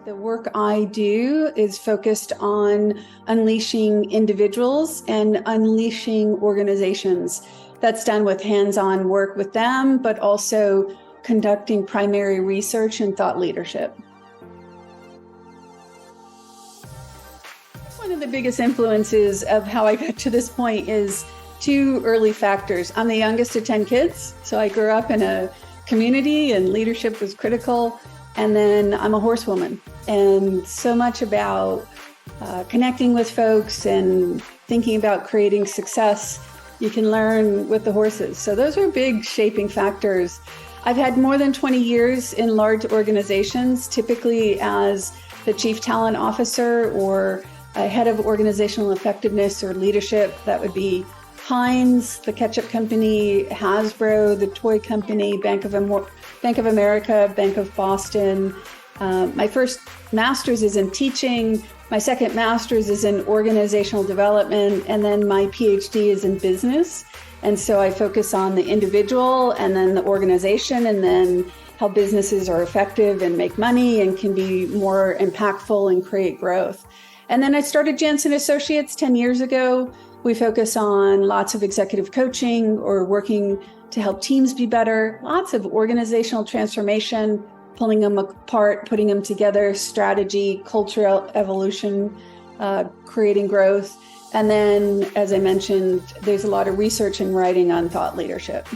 The work I do is focused on unleashing individuals and unleashing organizations. That's done with hands-on work with them, but also conducting primary research and thought leadership. One of the biggest influences of how I got to this point is two early factors. I'm the youngest of 10 kids, so I grew up in a community and leadership was critical. And then I'm a horsewoman, and so much about connecting with folks and thinking about creating success you can learn with the horses. So those are big shaping factors. I've had more than 20 years in large organizations, typically as the chief talent officer or a head of organizational effectiveness or leadership. That would be Heinz, the ketchup company, Hasbro, the toy company, Bank of America, Bank of Boston. My first master's is in teaching. My second master's is in organizational development. And then my PhD is in business. And so I focus on the individual and then the organization and then how businesses are effective and make money and can be more impactful and create growth. And then I started Janson Associates 10 years ago. We focus on lots of executive coaching or working to help teams be better, lots of organizational transformation, pulling them apart, putting them together, strategy, cultural evolution, creating growth. And then, as I mentioned, there's a lot of research and writing on thought leadership.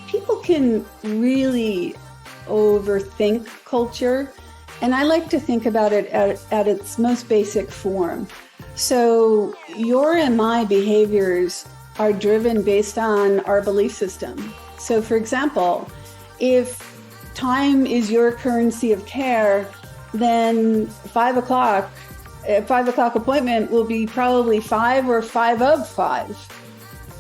People can really overthink culture. And I like to think about it at its most basic form. So your and my behaviors are driven based on our belief system. So for example, if time is your currency of care, then 5 o'clock appointment will be probably 5 or 5 of 5.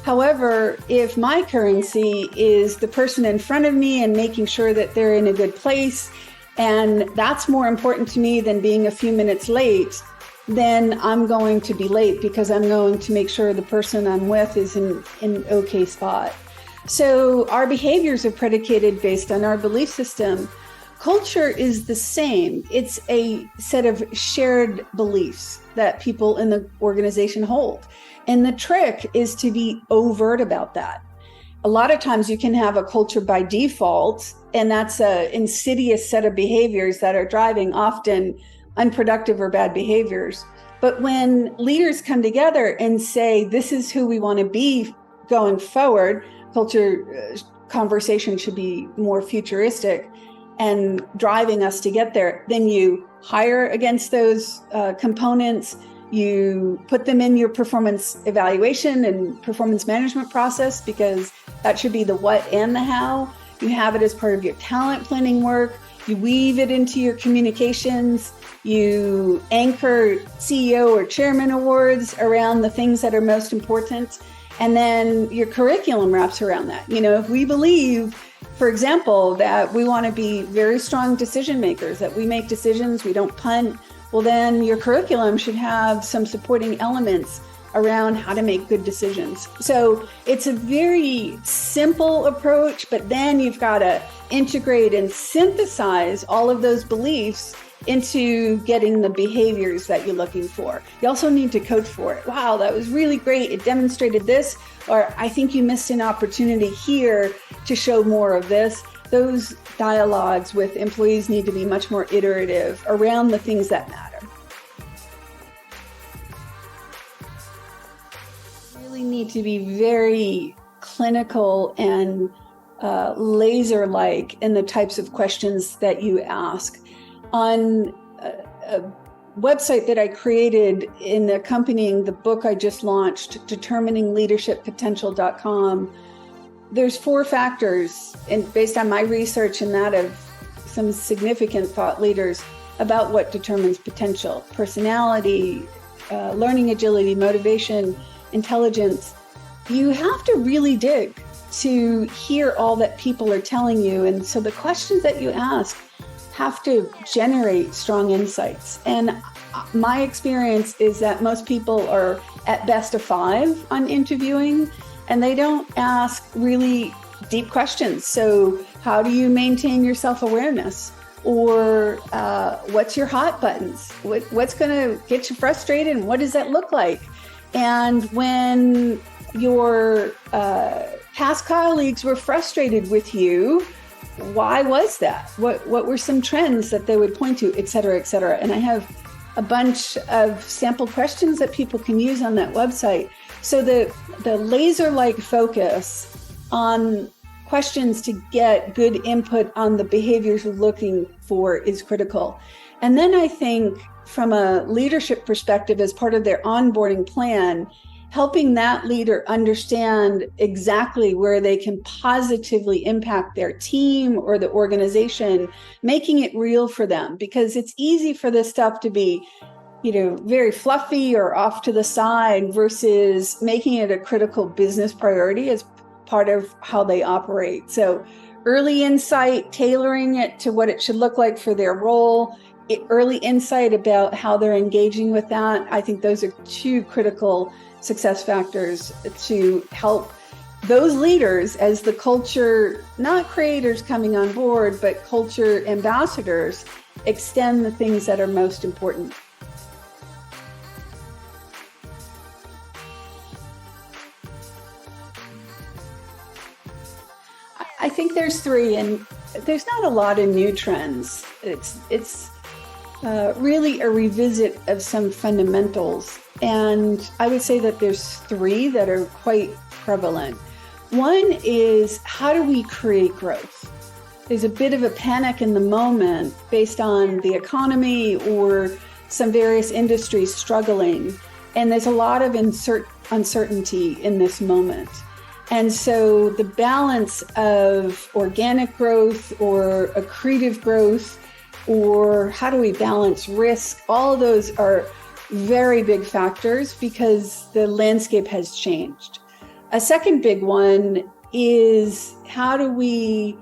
However, if my currency is the person in front of me and making sure that they're in a good place, and that's more important to me than being a few minutes late, then I'm going to be late because I'm going to make sure the person I'm with is in an okay spot. So our behaviors are predicated based on our belief system. Culture is the same. It's a set of shared beliefs that people in the organization hold. And the trick is to be overt about that. A lot of times you can have a culture by default, and that's an insidious set of behaviors that are driving often unproductive or bad behaviors. But when leaders come together and say, this is who we want to be going forward, culture conversation should be more futuristic and driving us to get there, then you hire against those components. You put them in your performance evaluation and performance management process because that should be the what and the how. You have it as part of your talent planning work. You weave it into your communications. You anchor CEO or chairman awards around the things that are most important. And then your curriculum wraps around that. You know, if we believe, for example, that we want to be very strong decision makers, that we make decisions, we don't punt, well, then your curriculum should have some supporting elements around how to make good decisions. So it's a very simple approach, but then you've got to integrate and synthesize all of those beliefs into getting the behaviors that you're looking for. You also need to coach for it. Wow, that was really great. It demonstrated this, or I think you missed an opportunity here to show more of this. Those dialogues with employees need to be much more iterative around the things that matter. You really need to be very clinical and laser-like in the types of questions that you ask. On a website that I created in accompanying the book I just launched, determiningleadershippotential.com, there's 4 factors, and based on my research and that of some significant thought leaders, about what determines potential: personality, learning agility, motivation, intelligence. You have to really dig to hear all that people are telling you. And so the questions that you ask have to generate strong insights. And my experience is that most people are at best a 5 on interviewing, and they don't ask really deep questions. So How do you maintain your self-awareness? Or what's your hot buttons? What's going to get you frustrated, and what does that look like? And when your past colleagues were frustrated with you, why was that? What were some trends that they would point to, et cetera, et cetera? And I have a bunch of sample questions that people can use on that website. So the laser-like focus on questions to get good input on the behaviors we're looking for is critical. And then I think from a leadership perspective, as part of their onboarding plan, helping that leader understand exactly where they can positively impact their team or the organization, making it real for them, because it's easy for this stuff to be, very fluffy or off to the side versus making it a critical business priority as part of how they operate. So early insight, tailoring it to what it should look like for their role, early insight about how they're engaging with that. I think those are two critical success factors to help those leaders as the culture, not creators coming on board, but culture ambassadors, extend the things that are most important. I think there's three, and there's not a lot of new trends. It's really a revisit of some fundamentals. And I would say that there's three that are quite prevalent. One is, how do we create growth? There's a bit of a panic in the moment based on the economy or some various industries struggling. And there's a lot of uncertainty in this moment. And so the balance of organic growth or accretive growth, or how do we balance risk, all of those are very big factors because the landscape has changed. A second big one is, how do we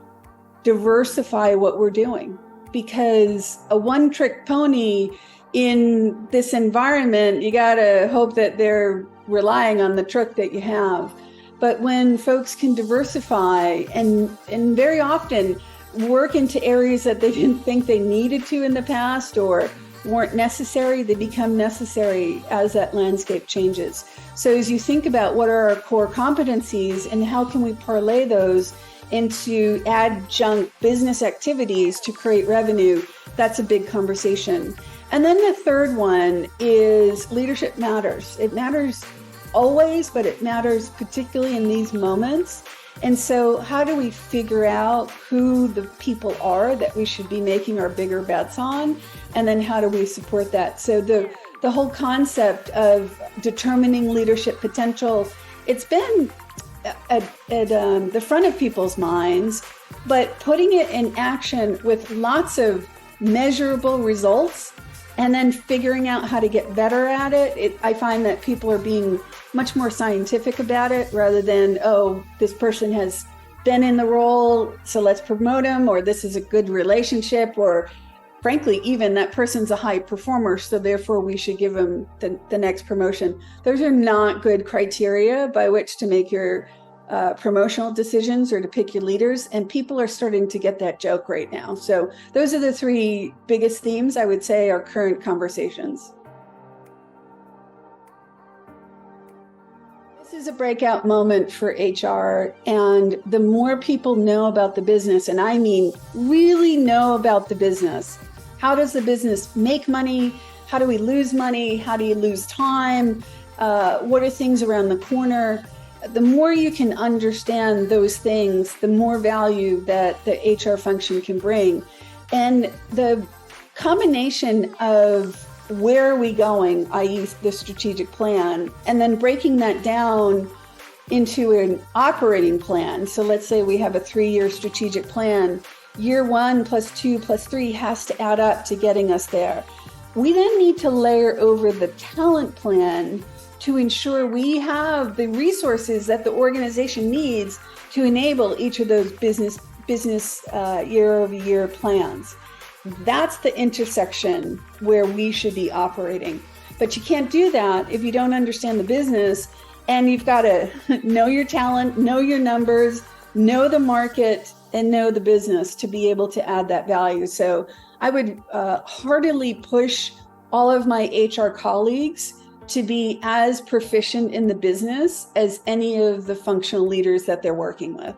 diversify what we're doing? Because a one-trick pony in this environment, you got to hope that they're relying on the trick that you have. But when folks can diversify and very often work into areas that they didn't think they needed to in the past or weren't necessary, they become necessary as that landscape changes. So as you think about what are our core competencies and how can we parlay those into adjunct business activities to create revenue, that's a big conversation. And then the third one is leadership matters. It matters always, but it matters particularly in these moments. And so how do we figure out who the people are that we should be making our bigger bets on? And then how do we support that? So the whole concept of determining leadership potential, it's been at the front of people's minds, but putting it in action with lots of measurable results and then figuring out how to get better at it, I find that people are being much more scientific about it rather than, oh, this person has been in the role, so let's promote him, or this is a good relationship, or frankly, even that person's a high performer, so therefore we should give him the next promotion. Those are not good criteria by which to make your promotional decisions or to pick your leaders, and people are starting to get that joke right now. So those are the three biggest themes I would say are current conversations. This is a breakout moment for HR, and the more people know about the business, and I mean really know about the business, how does the business make money? How do we lose money? How do you lose time? What are things around the corner? The more you can understand those things, the more value that the HR function can bring. And the combination of where are we going, i.e. the strategic plan, and then breaking that down into an operating plan. So let's say we have a 3-year strategic plan. Year 1 plus 2 plus 3 has to add up to getting us there. We then need to layer over the talent plan to ensure we have the resources that the organization needs to enable each of those business year-over-year plans. That's the intersection where we should be operating. But you can't do that if you don't understand the business, and you've got to know your talent, know your numbers, know the market, and know the business to be able to add that value. So I would heartily push all of my HR colleagues to be as proficient in the business as any of the functional leaders that they're working with.